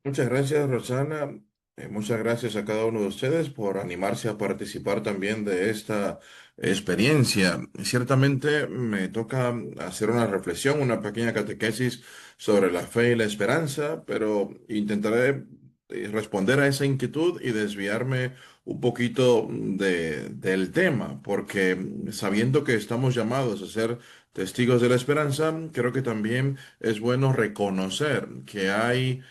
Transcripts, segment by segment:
Muchas gracias, Rosana. Muchas gracias a cada uno de ustedes por animarse a participar también de esta experiencia. Ciertamente me toca hacer una reflexión, una pequeña catequesis sobre la fe y la esperanza, pero intentaré responder a esa inquietud y desviarme un poquito del tema, porque sabiendo que estamos llamados a ser testigos de la esperanza, creo que también es bueno reconocer que hay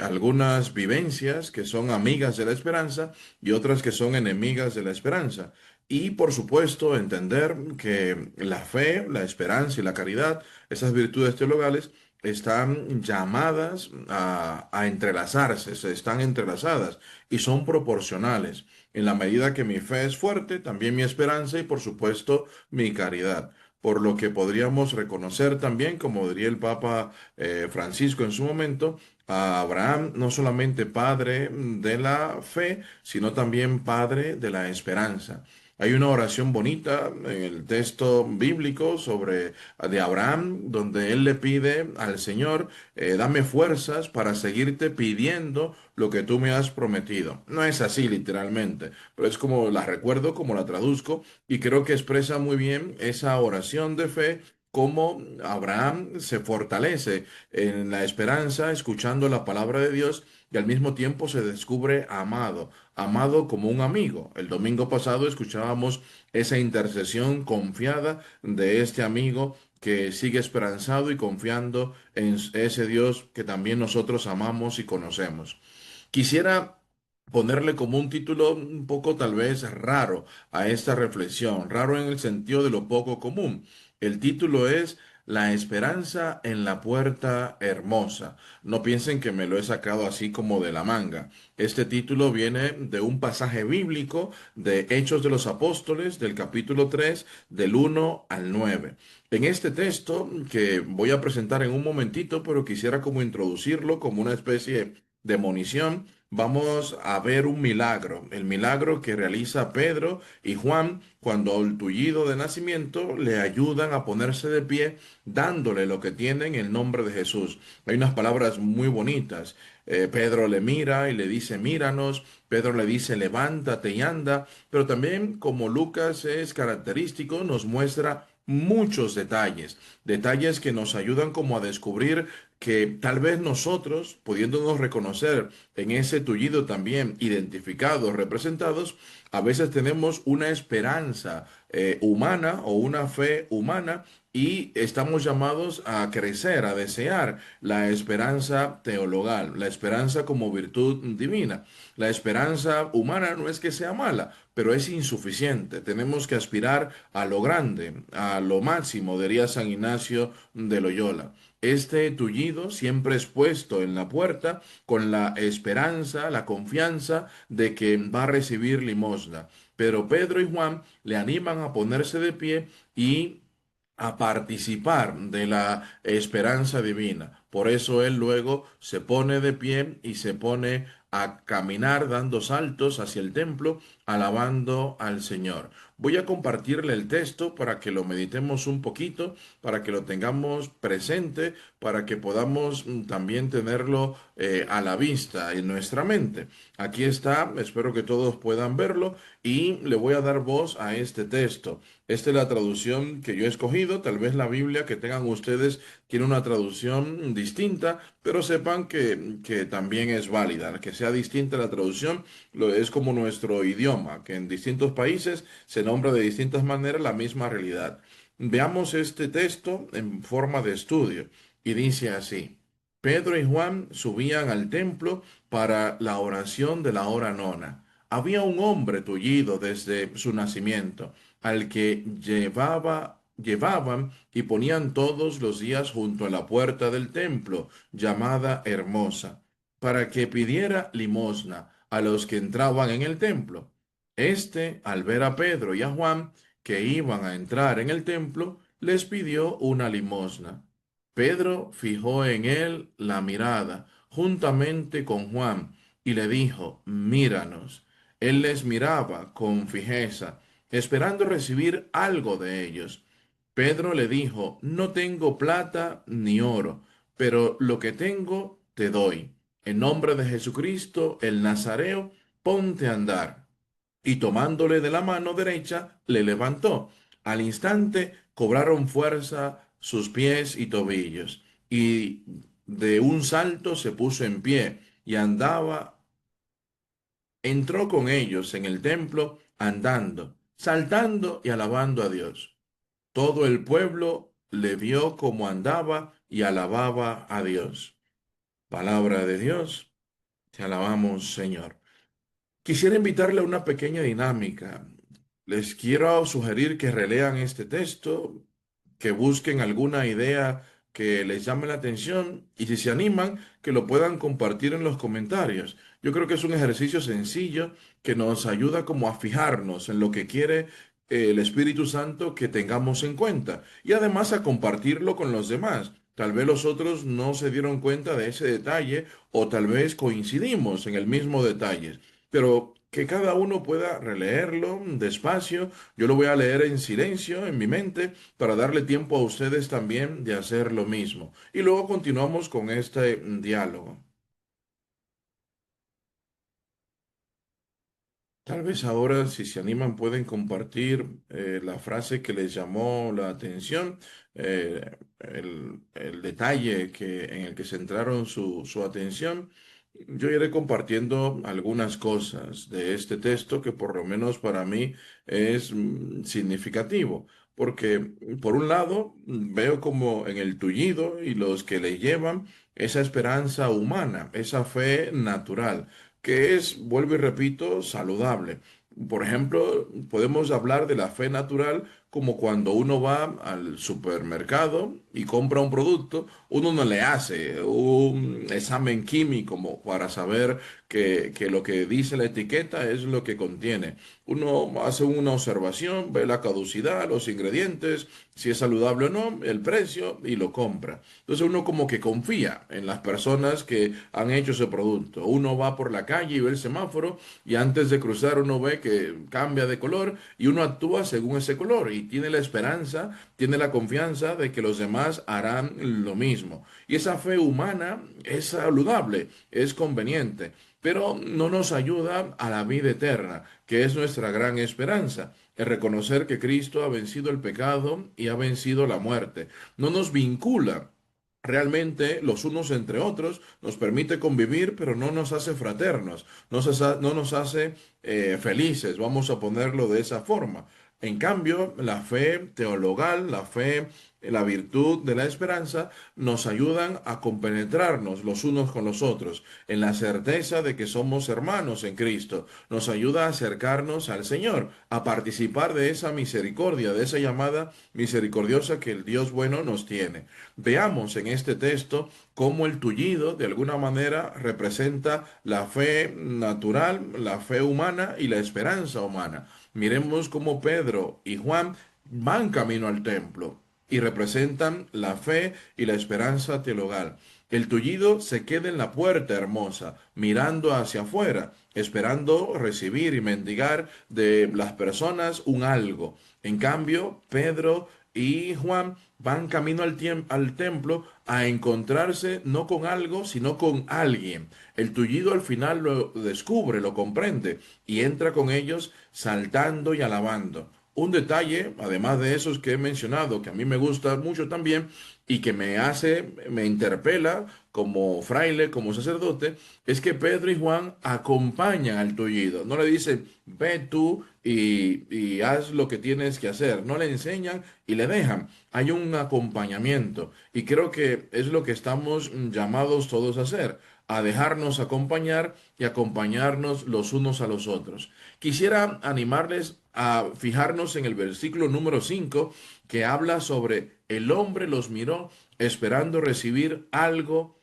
algunas vivencias que son amigas de la esperanza y otras que son enemigas de la esperanza. Y por supuesto, entender que la fe, la esperanza y la caridad, esas virtudes teologales, están llamadas a entrelazarse, se están entrelazadas y son proporcionales. En la medida que mi fe es fuerte, también mi esperanza y por supuesto mi caridad. Por lo que podríamos reconocer también, como diría el Papa Francisco en su momento, a Abraham no solamente padre de la fe, sino también padre de la esperanza. Hay una oración bonita en el texto bíblico sobre de Abraham, donde él le pide al Señor, dame fuerzas para seguirte pidiendo lo que tú me has prometido. No es así literalmente, pero es como la recuerdo, como la traduzco, y creo que expresa muy bien esa oración de fe, cómo Abraham se fortalece en la esperanza, escuchando la palabra de Dios y al mismo tiempo se descubre amado, amado como un amigo. El domingo pasado escuchábamos esa intercesión confiada de este amigo que sigue esperanzado y confiando en ese Dios que también nosotros amamos y conocemos. Quisiera ponerle como un título un poco tal vez raro a esta reflexión, raro en el sentido de lo poco común. El título es La esperanza en la puerta hermosa. No piensen que me lo he sacado así como de la manga. Este título viene de un pasaje bíblico de Hechos de los Apóstoles, del capítulo 3 del 1 al 9. En este texto que voy a presentar en un momentito, pero quisiera como introducirlo como una especie de monición, vamos a ver un milagro, el milagro que realiza Pedro y Juan cuando el tullido de nacimiento le ayudan a ponerse de pie, dándole lo que tienen en el nombre de Jesús. Hay unas palabras muy bonitas. Pedro le mira y le dice, míranos. Pedro le dice, levántate y anda. Pero también, como Lucas es característico, nos muestra muchos detalles, detalles que nos ayudan como a descubrir que tal vez nosotros, pudiéndonos reconocer en ese tullido también identificados, representados, a veces tenemos una esperanza humana o una fe humana y estamos llamados a crecer, a desear la esperanza teologal, la esperanza como virtud divina. La esperanza humana no es que sea mala, pero es insuficiente. Tenemos que aspirar a lo grande, a lo máximo, diría San Ignacio de Loyola. Este tullido siempre es puesto en la puerta con la esperanza, la confianza de que va a recibir limosna. Pero Pedro y Juan le animan a ponerse de pie y a participar de la esperanza divina. Por eso él luego se pone de pie y se pone a caminar dando saltos hacia el templo, alabando al Señor. Voy a compartirle el texto para que lo meditemos un poquito, para que lo tengamos presente, para que podamos también tenerlo a la vista en nuestra mente. Aquí está, espero que todos puedan verlo y le voy a dar voz a este texto. Esta es la traducción que yo he escogido. Tal vez la Biblia que tengan ustedes tiene una traducción distinta, pero sepan que también es válida. Que sea distinta la traducción es como nuestro idioma, que en distintos países se nombra de distintas maneras la misma realidad. Veamos este texto en forma de estudio y dice así. Pedro y Juan subían al templo para la oración de la hora nona. Había un hombre tullido desde su nacimiento al que llevaban y ponían todos los días junto a la puerta del templo, llamada Hermosa, para que pidiera limosna a los que entraban en el templo. Este, al ver a Pedro y a Juan, que iban a entrar en el templo, les pidió una limosna. Pedro fijó en él la mirada, juntamente con Juan, y le dijo, míranos. Él les miraba con fijeza esperando recibir algo de ellos. Pedro le dijo, no tengo plata ni oro, pero lo que tengo te doy. en nombre de Jesucristo, el Nazareo, ponte a andar. Y tomándole de la mano derecha, le levantó. Al instante cobraron fuerza sus pies y tobillos, y de un salto se puso en pie y andaba, entró con ellos en el templo, andando, saltando y alabando a Dios. Todo el pueblo le vio como andaba y alababa a Dios. Palabra de Dios, te alabamos, Señor. Quisiera invitarle a una pequeña dinámica. Les quiero sugerir que relean este texto, que busquen alguna idea que les llame la atención y si se animan, que lo puedan compartir en los comentarios. Yo creo que es un ejercicio sencillo que nos ayuda como a fijarnos en lo que quiere el Espíritu Santo que tengamos en cuenta y además a compartirlo con los demás. Tal vez los otros no se dieron cuenta de ese detalle o tal vez coincidimos en el mismo detalle, pero que cada uno pueda releerlo despacio. Yo lo voy a leer en silencio, en mi mente, para darle tiempo a ustedes también de hacer lo mismo. Y luego continuamos con este diálogo. Tal vez ahora, si se animan, pueden compartir la frase que les llamó la atención, el detalle en el que centraron su atención. Yo iré compartiendo algunas cosas de este texto que por lo menos para mí es significativo, porque por un lado veo como en el tullido y los que le llevan esa esperanza humana, esa fe natural que es, vuelvo y repito, saludable. Por ejemplo, podemos hablar de la fe natural como cuando uno va al supermercado y compra un producto, uno no le hace un examen químico como para saber que lo que dice la etiqueta es lo que contiene. Uno hace una observación, ve la caducidad, los ingredientes, si es saludable o no, el precio y lo compra. Entonces uno como que confía en las personas que han hecho ese producto. Uno va por la calle y ve el semáforo y antes de cruzar uno ve que cambia de color y uno actúa según ese color y tiene la esperanza, tiene la confianza de que los demás harán lo mismo. Y esa fe humana es saludable, es conveniente, pero no nos ayuda a la vida eterna, que es nuestra gran esperanza. El reconocer que Cristo ha vencido el pecado y ha vencido la muerte. No nos vincula realmente los unos entre otros, nos permite convivir, pero no nos hace fraternos, no nos hace felices, vamos a ponerlo de esa forma. En cambio, la fe teologal, la fe, la virtud de la esperanza, nos ayudan a compenetrarnos los unos con los otros, en la certeza de que somos hermanos en Cristo. Nos ayuda a acercarnos al Señor, a participar de esa misericordia, de esa llamada misericordiosa que el Dios bueno nos tiene. Veamos en este texto cómo el tullido de alguna manera representa la fe natural, la fe humana y la esperanza humana. Miremos cómo Pedro y Juan van camino al templo y representan la fe y la esperanza teologal. El tullido se queda en la puerta hermosa, mirando hacia afuera, esperando recibir y mendigar de las personas un algo. En cambio, Pedro y Juan van camino al templo a encontrarse no con algo, sino con alguien. El tullido al final lo descubre, lo comprende y entra con ellos saltando y alabando. Un detalle, además de esos que he mencionado, que a mí me gusta mucho también y que me hace, me interpela como fraile, como sacerdote, es que Pedro y Juan acompañan al tullido. No le dicen, ve tú y haz lo que tienes que hacer. No le enseñan y le dejan. Hay un acompañamiento y creo que es lo que estamos llamados todos a hacer, a dejarnos acompañar y acompañarnos los unos a los otros. Quisiera animarles a fijarnos en el versículo número 5 que habla sobre el hombre los miró esperando recibir algo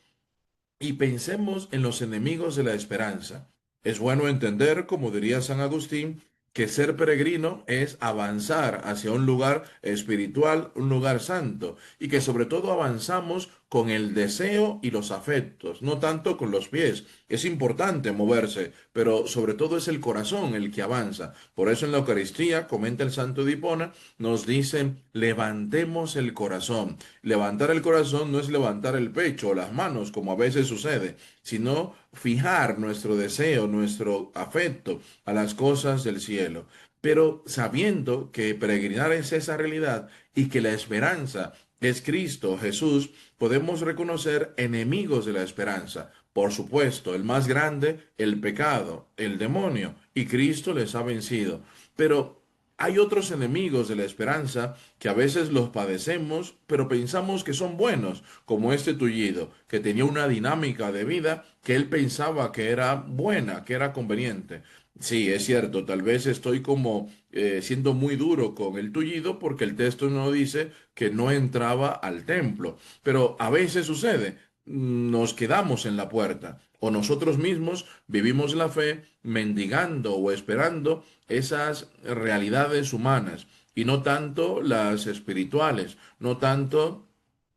y pensemos en los enemigos de la esperanza. Es bueno entender, como diría San Agustín, que ser peregrino es avanzar hacia un lugar espiritual, un lugar santo, y que sobre todo avanzamos con el deseo y los afectos, no tanto con los pies. Es importante moverse, pero sobre todo es el corazón el que avanza. Por eso en la Eucaristía, comenta el Santo Dipona, nos dicen, levantemos el corazón. Levantar el corazón no es levantar el pecho o las manos, como a veces sucede, sino fijar nuestro deseo, nuestro afecto a las cosas del cielo. Pero sabiendo que peregrinar es esa realidad y que la esperanza es Cristo Jesús, podemos reconocer enemigos de la esperanza. Por supuesto, el más grande, el pecado, el demonio, y Cristo les ha vencido. Pero hay otros enemigos de la esperanza que a veces los padecemos, pero pensamos que son buenos, como este tullido, que tenía una dinámica de vida que él pensaba que era buena, que era conveniente. Sí, es cierto, tal vez estoy como siendo muy duro con el tullido porque el texto no dice que no entraba al templo, pero a veces sucede, nos quedamos en la puerta o nosotros mismos vivimos la fe mendigando o esperando esas realidades humanas y no tanto las espirituales, no tanto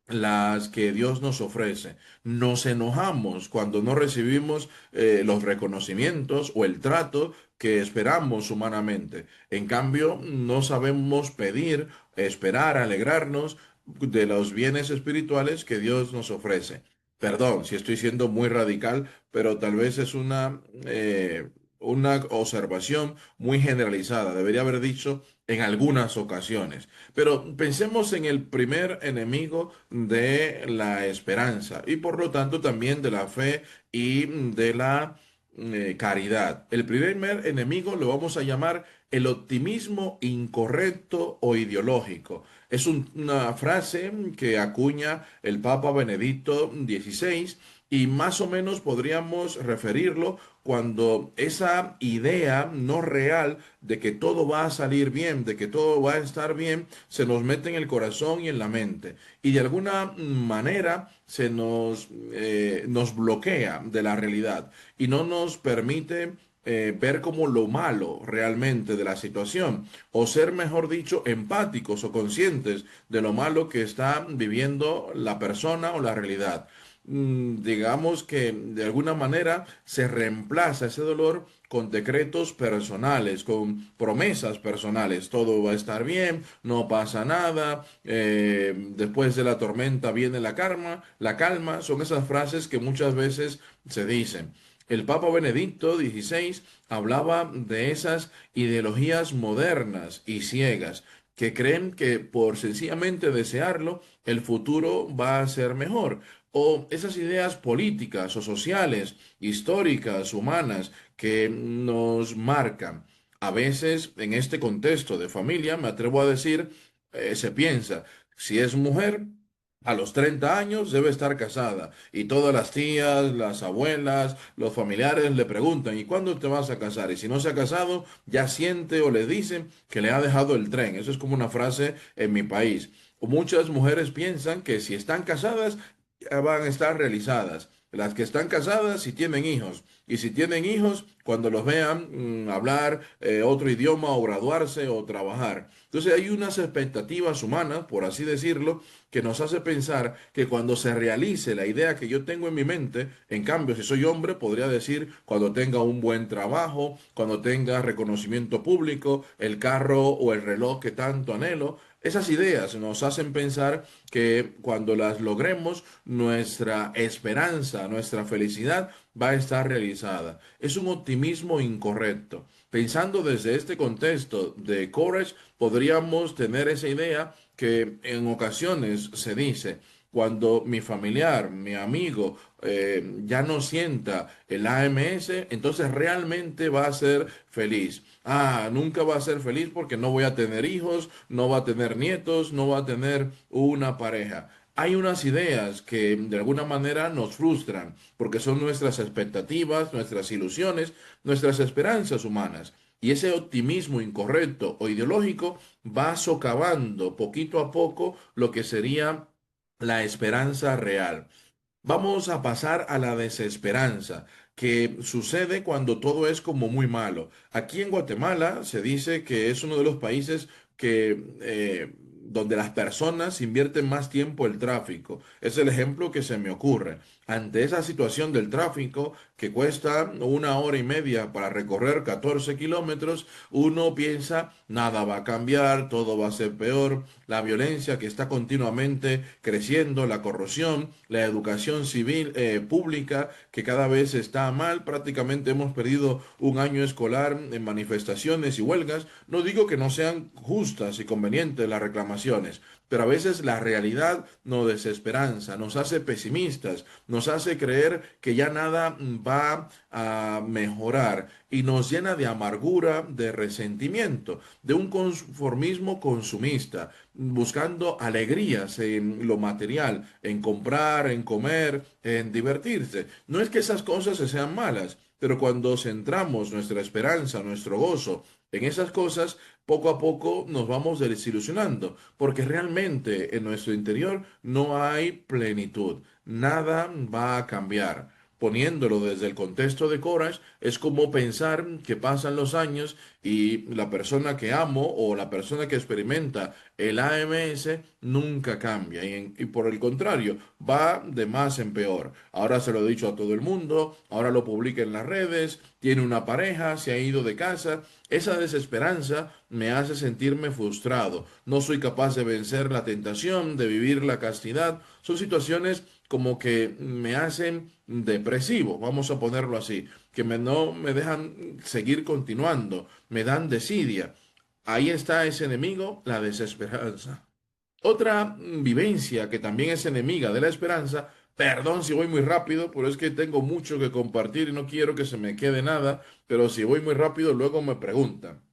las que Dios nos ofrece. Nos enojamos cuando no recibimos los reconocimientos o el trato que esperamos humanamente. En cambio, no sabemos pedir, esperar, alegrarnos de los bienes espirituales que Dios nos ofrece. Perdón si estoy siendo muy radical, pero tal vez es una observación muy generalizada. Debería haber dicho en algunas ocasiones. Pero pensemos en el primer enemigo de la esperanza y por lo tanto también de la fe y de la caridad. El primer enemigo lo vamos a llamar el optimismo incorrecto o ideológico. Es una frase que acuña el Papa Benedicto XVI y más o menos podríamos referirlo cuando esa idea no real de que todo va a salir bien, de que todo va a estar bien, se nos mete en el corazón y en la mente. Y de alguna manera nos bloquea de la realidad y no nos permite ver como lo malo realmente de la situación, o ser, mejor dicho, empáticos o conscientes de lo malo que está viviendo la persona o la realidad. Digamos que de alguna manera se reemplaza ese dolor con decretos personales, con promesas personales. Todo va a estar bien, no pasa nada, después de la tormenta viene la calma, son esas frases que muchas veces se dicen. El Papa Benedicto XVI hablaba de esas ideologías modernas y ciegas que creen que por sencillamente desearlo, el futuro va a ser mejor. O esas ideas políticas o sociales, históricas, humanas, que nos marcan. A veces, en este contexto de familia, me atrevo a decir, se piensa, si es mujer, a los 30 años debe estar casada. Y todas las tías, las abuelas, los familiares le preguntan, ¿y cuándo te vas a casar? Y si no se ha casado, ya siente o le dicen que le ha dejado el tren. Eso es como una frase en mi país. Muchas mujeres piensan que si están casadas, ya van a estar realizadas. Las que están casadas, si tienen hijos. Y si tienen hijos, cuando los vean hablar otro idioma o graduarse o trabajar. Entonces hay unas expectativas humanas, por así decirlo, que nos hace pensar que cuando se realice la idea que yo tengo en mi mente, en cambio, si soy hombre, podría decir cuando tenga un buen trabajo, cuando tenga reconocimiento público, el carro o el reloj que tanto anhelo. Esas ideas nos hacen pensar que cuando las logremos, nuestra esperanza, nuestra felicidad va a estar realizada. Es un optimismo incorrecto. Pensando desde este contexto de courage, podríamos tener esa idea que en ocasiones se dice, cuando mi familiar, mi amigo, ya no sienta el AMS, entonces realmente va a ser feliz. Ah, nunca va a ser feliz porque no voy a tener hijos, no va a tener nietos, no va a tener una pareja. Hay unas ideas que de alguna manera nos frustran porque son nuestras expectativas, nuestras ilusiones, nuestras esperanzas humanas. Y ese optimismo incorrecto o ideológico va socavando poquito a poco lo que sería la esperanza real. Vamos a pasar a la desesperanza, que sucede cuando todo es como muy malo. Aquí en Guatemala se dice que es uno de los países que donde las personas invierten más tiempo el tráfico. Es el ejemplo que se me ocurre. Ante esa situación del tráfico que cuesta 1 hora y media para recorrer 14 kilómetros, uno piensa, nada va a cambiar, todo va a ser peor, la violencia que está continuamente creciendo, la corrupción, la educación civil pública que cada vez está mal, prácticamente hemos perdido un año escolar en manifestaciones y huelgas. No digo que no sean justas y convenientes las reclamaciones, pero a veces la realidad nos desesperanza, nos hace pesimistas, nos hace creer que ya nada va a mejorar y nos llena de amargura, de resentimiento, de un conformismo consumista, buscando alegrías en lo material, en comprar, en comer, en divertirse. No es que esas cosas sean malas, pero cuando centramos nuestra esperanza, nuestro gozo en esas cosas, poco a poco nos vamos desilusionando, porque realmente en nuestro interior no hay plenitud, nada va a cambiar. Poniéndolo desde el contexto de Courage, es como pensar que pasan los años y la persona que amo o la persona que experimenta el AMS nunca cambia y por el contrario, va de más en peor. Ahora se lo he dicho a todo el mundo, ahora lo publica en las redes, tiene una pareja, se ha ido de casa. Esa desesperanza me hace sentirme frustrado. No soy capaz de vencer la tentación, de vivir la castidad. Son situaciones como que me hacen depresivo, vamos a ponerlo así, que no me dejan seguir continuando, me dan desidia. Ahí está ese enemigo, la desesperanza. Otra vivencia que también es enemiga de la esperanza, perdón si voy muy rápido, pero es que tengo mucho que compartir y no quiero que se me quede nada, pero si voy muy rápido luego me preguntan.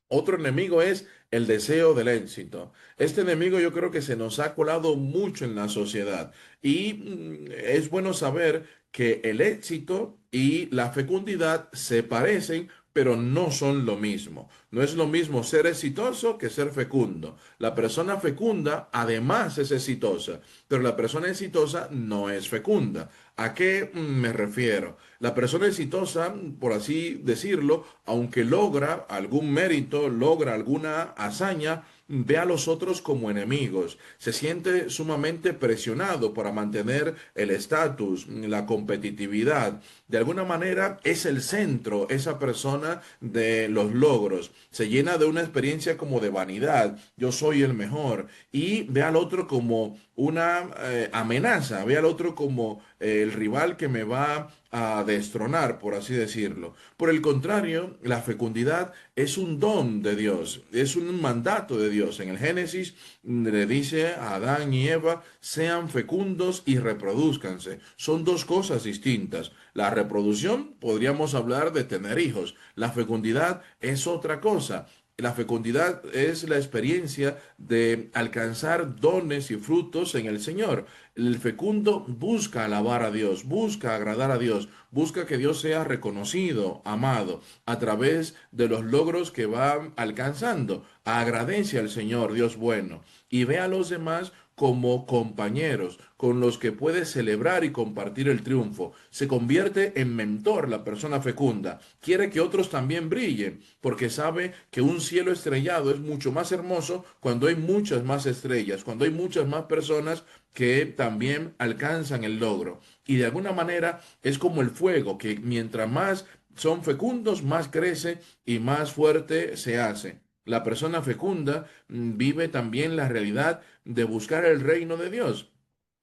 Otro enemigo es el deseo del éxito. Este enemigo yo creo que se nos ha colado mucho en la sociedad y es bueno saber que el éxito y la fecundidad se parecen, pero no son lo mismo. No es lo mismo ser exitoso que ser fecundo. La persona fecunda además es exitosa, pero la persona exitosa no es fecunda. ¿A qué me refiero? La persona exitosa, por así decirlo, aunque logra algún mérito, logra alguna hazaña, ve a los otros como enemigos. Se siente sumamente presionado para mantener el estatus, la competitividad. De alguna manera es el centro, esa persona de los logros. Se llena de una experiencia como de vanidad. Yo soy el mejor. Y ve al otro como una amenaza. Ve al otro como el rival que me va a destronar, por así decirlo. Por el contrario, la fecundidad es un don de Dios, es un mandato de Dios. En el Génesis le dice a Adán y Eva, sean fecundos y reproduzcanse. Son dos cosas distintas. La reproducción, podríamos hablar de tener hijos. La fecundidad es otra cosa. La fecundidad es la experiencia de alcanzar dones y frutos en el Señor. El fecundo busca alabar a Dios, busca agradar a Dios, busca que Dios sea reconocido, amado, a través de los logros que va alcanzando. Agradece al Señor, Dios bueno, y ve a los demás como compañeros con los que puede celebrar y compartir el triunfo. Se convierte en mentor la persona fecunda. Quiere que otros también brillen, porque sabe que un cielo estrellado es mucho más hermoso cuando hay muchas más estrellas, cuando hay muchas más personas que también alcanzan el logro. Y de alguna manera es como el fuego, que mientras más son fecundos, más crece y más fuerte se hace. La persona fecunda vive también la realidad de buscar el reino de Dios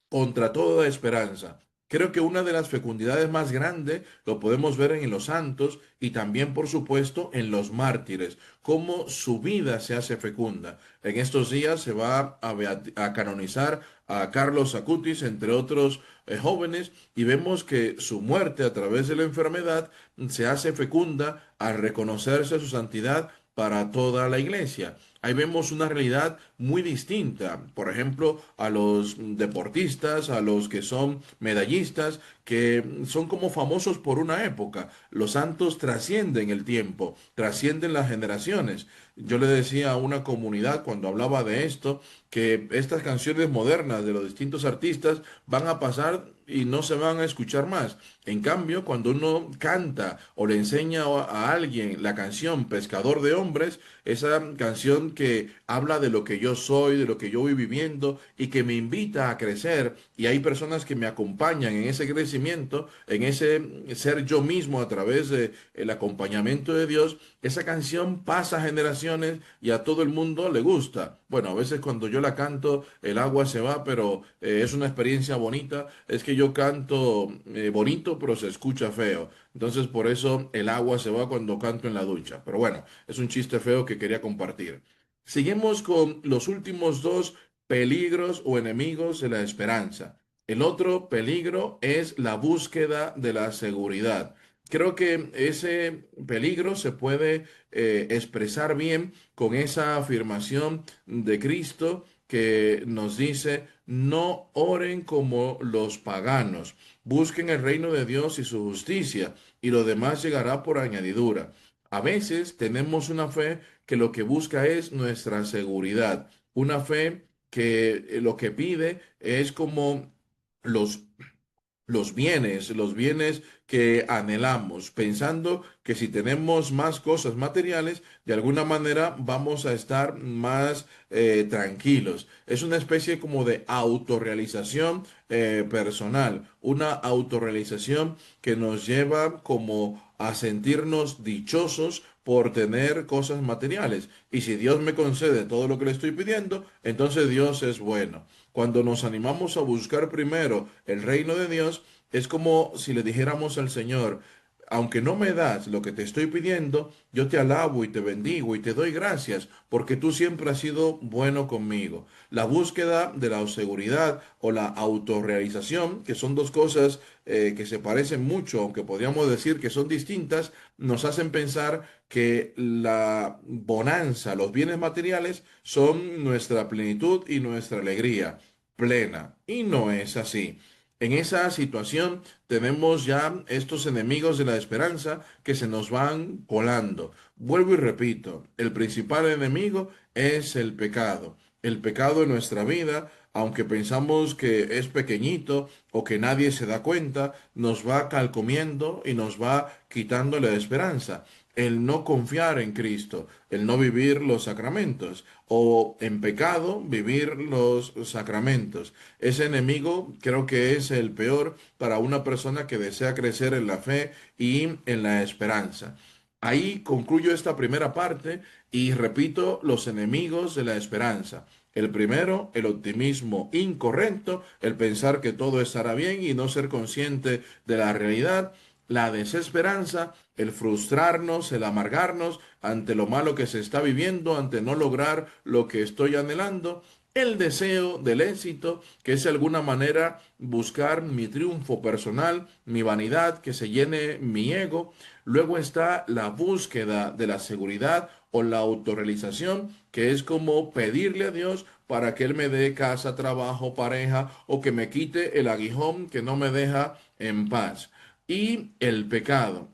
contra toda esperanza. Creo que una de las fecundidades más grandes lo podemos ver en los santos y también, por supuesto, en los mártires, cómo su vida se hace fecunda. En estos días se va a canonizar a Carlos Acutis, entre otros jóvenes, y vemos que su muerte a través de la enfermedad se hace fecunda al reconocerse su santidad para toda la iglesia. Ahí vemos una realidad muy distinta, por ejemplo, a los deportistas, a los que son medallistas, que son como famosos por una época. Los santos trascienden el tiempo, trascienden las generaciones. yo le decía a una comunidad cuando hablaba de esto, que estas canciones modernas de los distintos artistas van a pasar y no se van a escuchar más. En cambio, cuando uno canta o le enseña a alguien la canción Pescador de Hombres, esa canción que habla de lo que yo soy, de lo que yo voy viviendo y que me invita a crecer, y hay personas que me acompañan en ese crecimiento, en ese ser yo mismo a través de el acompañamiento de Dios, esa canción pasa generaciones y a todo el mundo le gusta. Bueno, a veces cuando yo la canto el agua se va, pero es una experiencia bonita. Es que yo canto bonito, pero se escucha feo. Entonces por eso el agua se va cuando canto en la ducha. Pero bueno, es un chiste feo que quería compartir. Seguimos con los últimos dos peligros o enemigos de la esperanza. El otro peligro es la búsqueda de la seguridad. Creo que ese peligro se puede expresar bien con esa afirmación de Cristo que nos dice, no oren como los paganos, busquen el reino de Dios y su justicia, y lo demás llegará por añadidura. A veces tenemos una fe que lo que busca es nuestra seguridad, una fe que lo que pide es como los los bienes que anhelamos, pensando que si tenemos más cosas materiales, de alguna manera vamos a estar más tranquilos. Es una especie como de autorrealización personal, una autorrealización que nos lleva como a sentirnos dichosos por tener cosas materiales. Y si Dios me concede todo lo que le estoy pidiendo, entonces Dios es bueno. Cuando nos animamos a buscar primero el reino de Dios, es como si le dijéramos al Señor, aunque no me das lo que te estoy pidiendo, yo te alabo y te bendigo y te doy gracias porque tú siempre has sido bueno conmigo. La búsqueda de la seguridad o la autorrealización, que son dos cosas que se parecen mucho, aunque podríamos decir que son distintas, nos hacen pensar que la bonanza, los bienes materiales, son nuestra plenitud y nuestra alegría plena. Y no es así. En esa situación tenemos ya estos enemigos de la esperanza que se nos van colando. Vuelvo y repito, el principal enemigo es el pecado. El pecado en nuestra vida, aunque pensamos que es pequeñito o que nadie se da cuenta, nos va calcomiendo y nos va quitando la esperanza. El no confiar en Cristo, el no vivir los sacramentos o en pecado vivir los sacramentos. Ese enemigo creo que es el peor para una persona que desea crecer en la fe y en la esperanza. Ahí concluyo esta primera parte y repito los enemigos de la esperanza. El primero, el optimismo incorrecto, el pensar que todo estará bien y no ser consciente de la realidad. La desesperanza, el frustrarnos, el amargarnos ante lo malo que se está viviendo, ante no lograr lo que estoy anhelando. El deseo del éxito, que es de alguna manera buscar mi triunfo personal, mi vanidad, que se llene mi ego. Luego está la búsqueda de la seguridad o la autorrealización, que es como pedirle a Dios para que Él me dé casa, trabajo, pareja o que me quite el aguijón que no me deja en paz. Y el pecado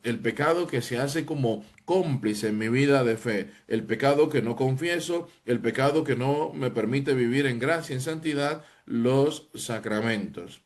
que se hace como cómplice en mi vida de fe, el pecado que no confieso, el pecado que no me permite vivir en gracia, en santidad, los sacramentos.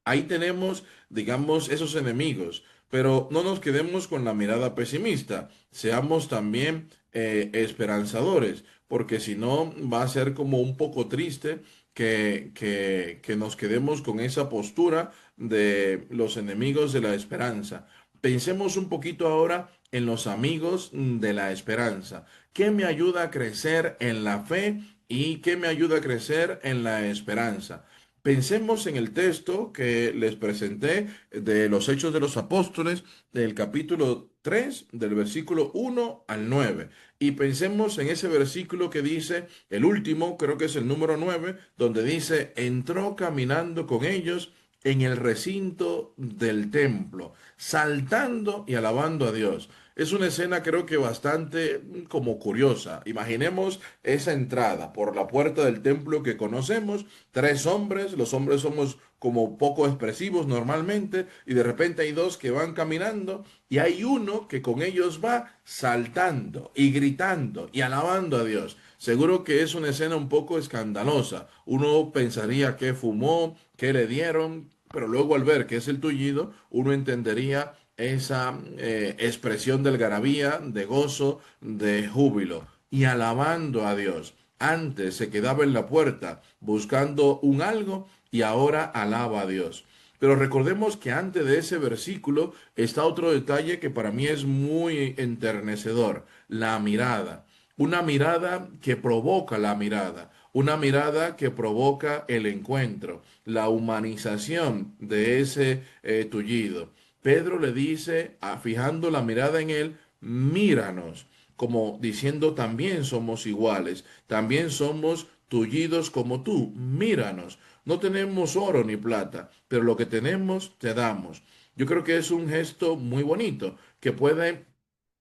Ahí tenemos, digamos, esos enemigos, pero no nos quedemos con la mirada pesimista, seamos también esperanzadores, porque si no va a ser como un poco triste que nos quedemos con esa postura de los enemigos de la esperanza. Pensemos un poquito ahora en los amigos de la esperanza. ¿Qué me ayuda a crecer en la fe y qué me ayuda a crecer en la esperanza? Pensemos en el texto que les presenté de los Hechos de los Apóstoles, del capítulo 3 del versículo 1 al 9. Y pensemos en ese versículo que dice, el último, creo que es el número 9, donde dice, entró caminando con ellos en el recinto del templo, saltando y alabando a Dios. Es una escena creo que bastante como curiosa. Imaginemos esa entrada por la puerta del templo que conocemos, tres hombres, los hombres somos como poco expresivos normalmente, y de repente hay dos que van caminando y hay uno que con ellos va saltando y gritando y alabando a Dios. Seguro que es una escena un poco escandalosa. Uno pensaría que fumó, que le dieron, pero luego al ver que es el tullido, uno entendería esa expresión de algarabía, de gozo, de júbilo y alabando a Dios. Antes se quedaba en la puerta buscando un algo y ahora alaba a Dios. Pero recordemos que antes de ese versículo está otro detalle que para mí es muy enternecedor, la mirada. Una mirada que provoca la mirada, una mirada que provoca el encuentro, la humanización de ese tullido. Pedro le dice, fijando la mirada en él, míranos, como diciendo también somos iguales, también somos tullidos como tú, míranos. No tenemos oro ni plata, pero lo que tenemos te damos. Yo creo que es un gesto muy bonito que puede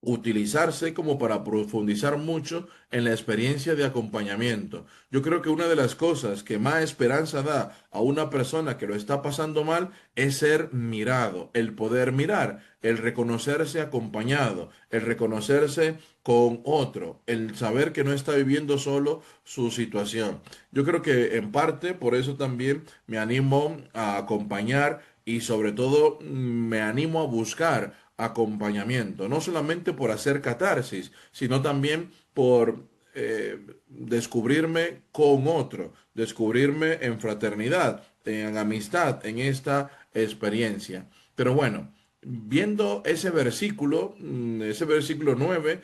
utilizarse como para profundizar mucho en la experiencia de acompañamiento. Yo creo que una de las cosas que más esperanza da a una persona que lo está pasando mal es ser mirado, el poder mirar, el reconocerse acompañado, el reconocerse con otro, el saber que no está viviendo solo su situación. Yo creo que en parte por eso también me animo a acompañar y sobre todo me animo a buscar acompañamiento, no solamente por hacer catarsis, sino también por descubrirme con otro, descubrirme en fraternidad, en amistad, en esta experiencia. Pero bueno, viendo ese versículo 9,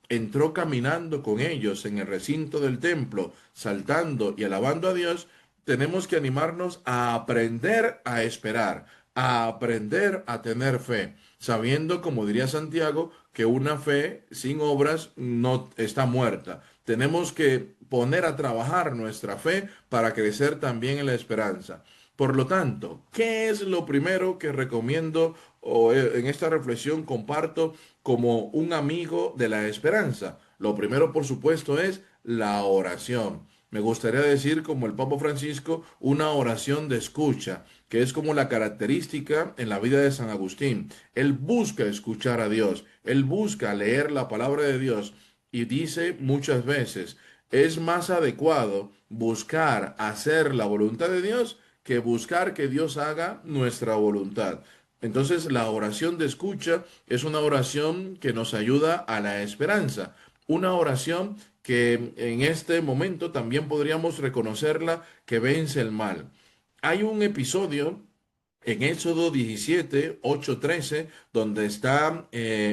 entró caminando con ellos en el recinto del templo, saltando y alabando a Dios. Tenemos que animarnos a aprender a esperar, a aprender a tener fe, sabiendo, como diría Santiago, que una fe sin obras no está muerta. Tenemos que poner a trabajar nuestra fe para crecer también en la esperanza. Por lo tanto, ¿qué es lo primero que recomiendo o en esta reflexión comparto como un amigo de la esperanza? Lo primero, por supuesto, es la oración. Me gustaría decir, como el Papa Francisco, una oración de escucha, que es como la característica en la vida de San Agustín. Él busca escuchar a Dios, él busca leer la palabra de Dios y dice muchas veces, es más adecuado buscar hacer la voluntad de Dios que buscar que Dios haga nuestra voluntad. Entonces, la oración de escucha es una oración que nos ayuda a la esperanza, una oración que en este momento también podríamos reconocerla que vence el mal. Hay un episodio en Éxodo 17, 8, 13, donde está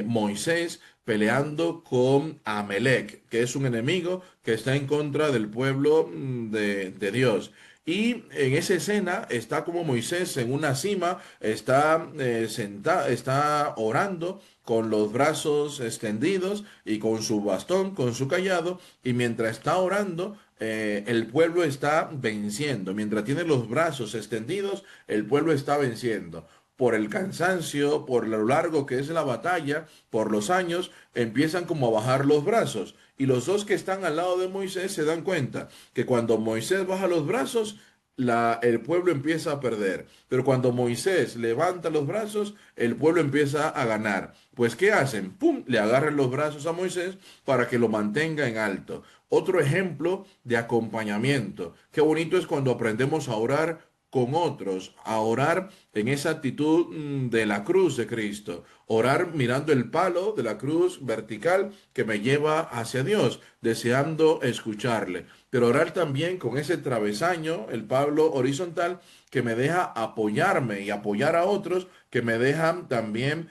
Moisés peleando con Amalek, que es un enemigo que está en contra del pueblo de Dios. Y en esa escena está como Moisés en una cima, está sentado, está orando con los brazos extendidos y con su bastón, con su callado, y mientras está orando, el pueblo está venciendo. Mientras tiene los brazos extendidos, el pueblo está venciendo. Por el cansancio, por lo largo que es la batalla, por los años, empiezan como a bajar los brazos. Y los dos que están al lado de Moisés se dan cuenta que cuando Moisés baja los brazos, el pueblo empieza a perder. Pero cuando Moisés levanta los brazos, el pueblo empieza a ganar. Pues ¿qué hacen? ¡Pum! Le agarran los brazos a Moisés para que lo mantenga en alto. Otro ejemplo de acompañamiento. Qué bonito es cuando aprendemos a orar con otros, a orar en esa actitud de la cruz de Cristo, orar mirando el palo de la cruz vertical que me lleva hacia Dios, deseando escucharle, pero orar también con ese travesaño, el palo horizontal, que me deja apoyarme y apoyar a otros, que me dejan también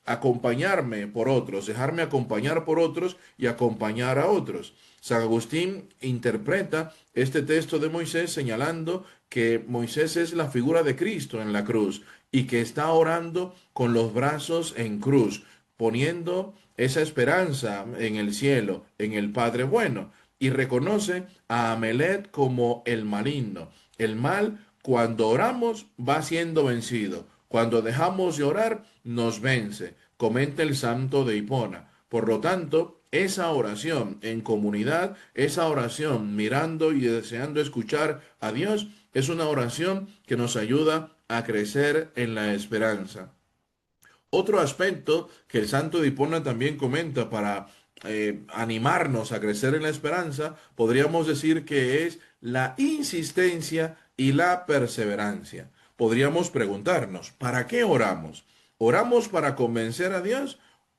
acompañarme por otros, dejarme acompañar por otros y acompañar a otros. San Agustín interpreta este texto de Moisés señalando que Moisés es la figura de Cristo en la cruz y que está orando con los brazos en cruz, poniendo esa esperanza en el cielo, en el Padre bueno, y reconoce a Amelet como el maligno, el mal cuando oramos va siendo vencido. Cuando dejamos de orar, nos vence, comenta el santo de Hipona. Por lo tanto, esa oración en comunidad, esa oración mirando y deseando escuchar a Dios, es una oración que nos ayuda a crecer en la esperanza. Otro aspecto que el santo de Hipona también comenta para animarnos a crecer en la esperanza, podríamos decir que es la insistencia y la perseverancia. Podríamos preguntarnos, ¿para qué oramos? ¿Oramos para convencer a Dios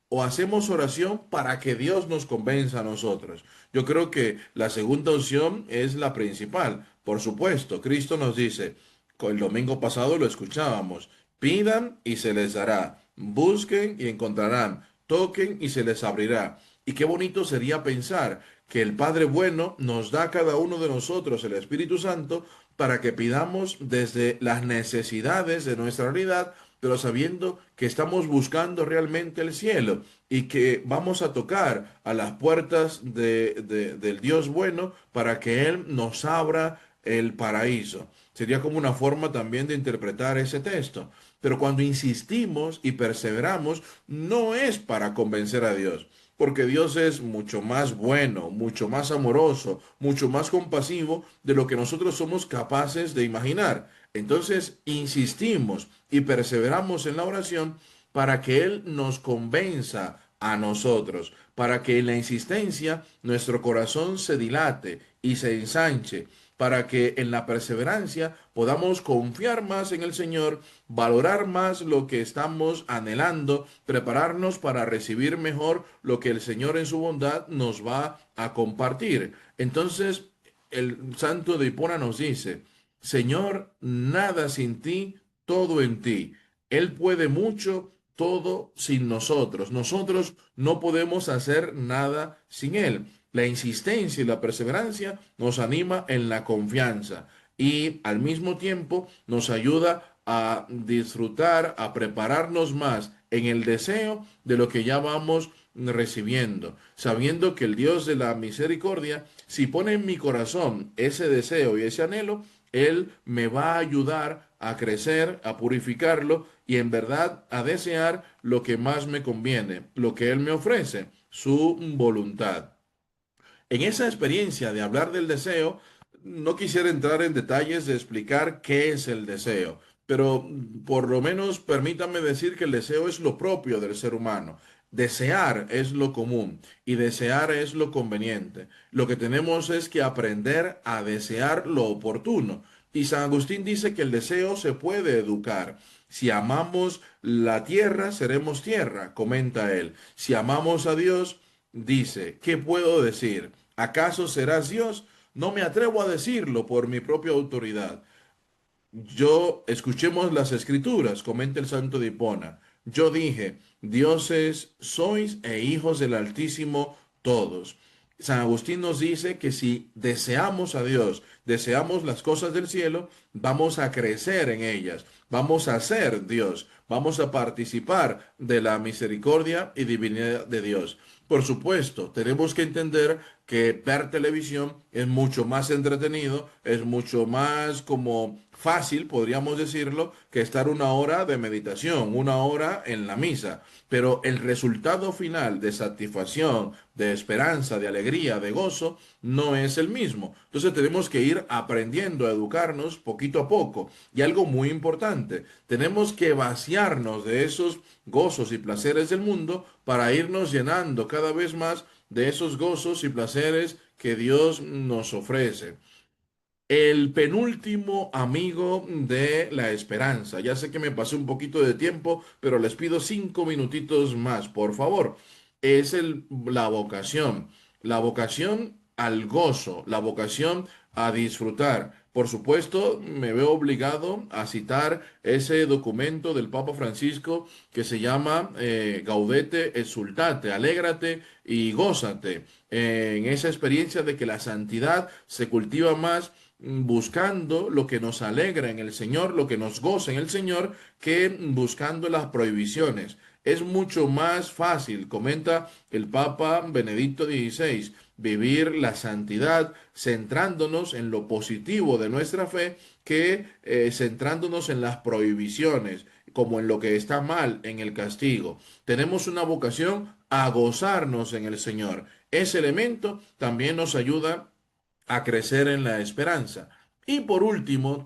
o hacemos oración para que Dios nos convenza a nosotros? Yo creo que la segunda opción es la principal. Por supuesto, Cristo nos dice, el domingo pasado lo escuchábamos, pidan y se les dará, busquen y encontrarán, toquen y se les abrirá. Y qué bonito sería pensar que el Padre bueno nos da a cada uno de nosotros el Espíritu Santo para que pidamos desde las necesidades de nuestra realidad, pero sabiendo que estamos buscando realmente el cielo y que vamos a tocar a las puertas del Dios bueno para que Él nos abra el paraíso. Sería como una forma también de interpretar ese texto. Pero cuando insistimos y perseveramos, no es para convencer a Dios, porque Dios es mucho más bueno, mucho más amoroso, mucho más compasivo de lo que nosotros somos capaces de imaginar. Entonces, insistimos y perseveramos en la oración para que Él nos convenza a nosotros, para que en la insistencia nuestro corazón se dilate y se ensanche, para que en la perseverancia podamos confiar más en el Señor, valorar más lo que estamos anhelando, prepararnos para recibir mejor lo que el Señor en su bondad nos va a compartir. Entonces, el santo de Hipona nos dice, Señor, nada sin ti, todo en ti. Él puede mucho, todo sin nosotros. Nosotros no podemos hacer nada sin Él. La insistencia y la perseverancia nos anima en la confianza y al mismo tiempo nos ayuda a disfrutar, a prepararnos más en el deseo de lo que ya vamos recibiendo, sabiendo que el Dios de la misericordia, si pone en mi corazón ese deseo y ese anhelo, Él me va a ayudar a crecer, a purificarlo y en verdad a desear lo que más me conviene, lo que Él me ofrece, su voluntad. En esa experiencia de hablar del deseo, no quisiera entrar en detalles de explicar qué es el deseo, pero por lo menos permítame decir que el deseo es lo propio del ser humano. Desear es lo común y desear es lo conveniente. Lo que tenemos es que aprender a desear lo oportuno. Y San Agustín dice que el deseo se puede educar. Si amamos la tierra, seremos tierra, comenta él. Si amamos a Dios, dice, ¿qué puedo decir? ¿Acaso serás Dios? No me atrevo a decirlo por mi propia autoridad. Yo, escuchemos las escrituras, comenta el santo de Hipona. Yo dije, dioses sois e hijos del Altísimo todos. San Agustín nos dice que si deseamos a Dios, deseamos las cosas del cielo, vamos a crecer en ellas, vamos a ser Dios, vamos a participar de la misericordia y divinidad de Dios. Por supuesto, tenemos que entender que ver televisión es mucho más entretenido, es mucho más como fácil, podríamos decirlo, que estar una hora de meditación, una hora en la misa. Pero el resultado final de satisfacción, de esperanza, de alegría, de gozo, no es el mismo. Entonces tenemos que ir aprendiendo a educarnos poquito a poco. Y algo muy importante, tenemos que vaciarnos de esos gozos y placeres del mundo para irnos llenando cada vez más de esos gozos y placeres que Dios nos ofrece. El penúltimo amigo de la esperanza. Ya sé que me pasé un poquito de tiempo, pero les pido 5 minutitos más, por favor. Es la vocación. La vocación al gozo, la vocación a disfrutar. Por supuesto, me veo obligado a citar ese documento del Papa Francisco que se llama Gaudete et Sultate, alégrate y gózate. En esa experiencia de que la santidad se cultiva más buscando lo que nos alegra en el Señor, lo que nos goza en el Señor, que buscando las prohibiciones. Es mucho más fácil, comenta el Papa Benedicto XVI, vivir la santidad, centrándonos en lo positivo de nuestra fe, que centrándonos en las prohibiciones, como en lo que está mal, en el castigo. Tenemos una vocación a gozarnos en el Señor. Ese elemento también nos ayuda a crecer en la esperanza. Y por último,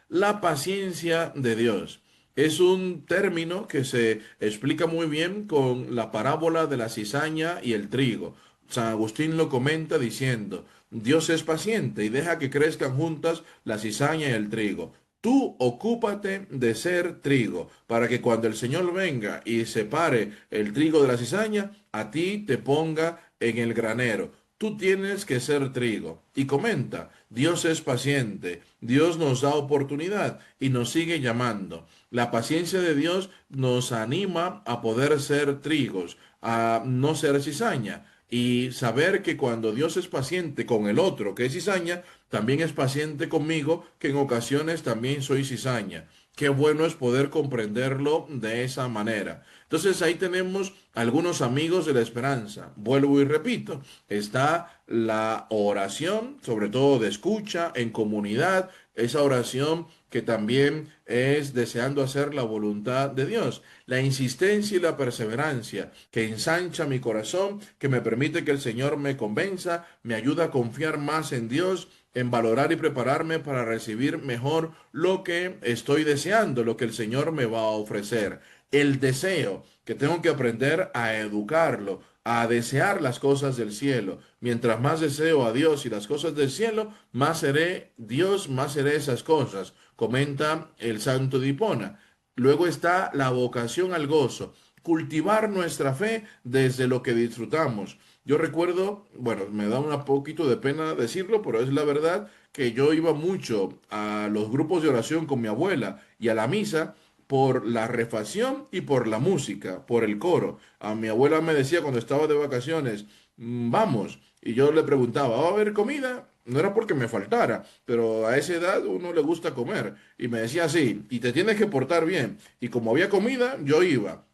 la paciencia de Dios. Es un término que se explica muy bien con la parábola de la cizaña y el trigo. San Agustín lo comenta diciendo, Dios es paciente y deja que crezcan juntas la cizaña y el trigo. Tú ocúpate de ser trigo, para que cuando el Señor venga y separe el trigo de la cizaña, a ti te ponga en el granero. Tú tienes que ser trigo. Y comenta, Dios es paciente, Dios nos da oportunidad y nos sigue llamando. La paciencia de Dios nos anima a poder ser trigos, a no ser cizaña. Y saber que cuando Dios es paciente con el otro, que es cizaña, también es paciente conmigo, que en ocasiones también soy cizaña. Qué bueno es poder comprenderlo de esa manera. Entonces ahí tenemos algunos amigos de la esperanza. Vuelvo y repito, está la oración, sobre todo de escucha, en comunidad, esa oración que también es deseando hacer la voluntad de Dios. La insistencia y la perseverancia que ensancha mi corazón, que me permite que el Señor me convenza, me ayuda a confiar más en Dios, en valorar y prepararme para recibir mejor lo que estoy deseando, lo que el Señor me va a ofrecer. El deseo, que tengo que aprender a educarlo, a desear las cosas del cielo. Mientras más deseo a Dios y las cosas del cielo, más seré Dios, más seré esas cosas, comenta el santo de Hipona. Luego está la vocación al gozo, cultivar nuestra fe desde lo que disfrutamos. Yo recuerdo, bueno, me da un poquito de pena decirlo, pero es la verdad que yo iba mucho a los grupos de oración con mi abuela y a la misa por la refacción y por la música, por el coro. A mi abuela me decía cuando estaba de vacaciones, Vamos. Y yo le preguntaba, ¿va a haber comida? No era porque me faltara, pero a esa edad uno le gusta comer. Y me decía así, y te tienes que portar bien. Y como había comida, yo iba.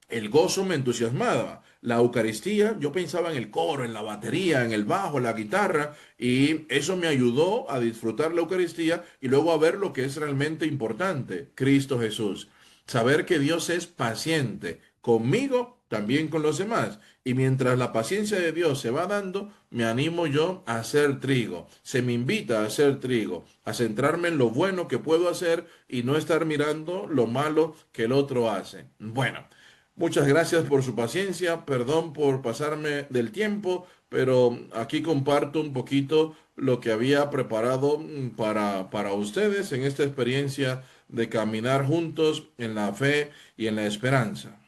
El gozo me entusiasmaba. La Eucaristía, yo pensaba en el coro, en la batería, en el bajo, en la guitarra, y eso me ayudó a disfrutar la Eucaristía y luego a ver lo que es realmente importante, Cristo Jesús. Saber que Dios es paciente conmigo, también con los demás. Y mientras la paciencia de Dios se va dando, me animo yo a hacer trigo. Se me invita a hacer trigo, a centrarme en lo bueno que puedo hacer y no estar mirando lo malo que el otro hace. Bueno. Muchas gracias por su paciencia, perdón por pasarme del tiempo, pero aquí comparto un poquito lo que había preparado para ustedes en esta experiencia de caminar juntos en la fe y en la esperanza.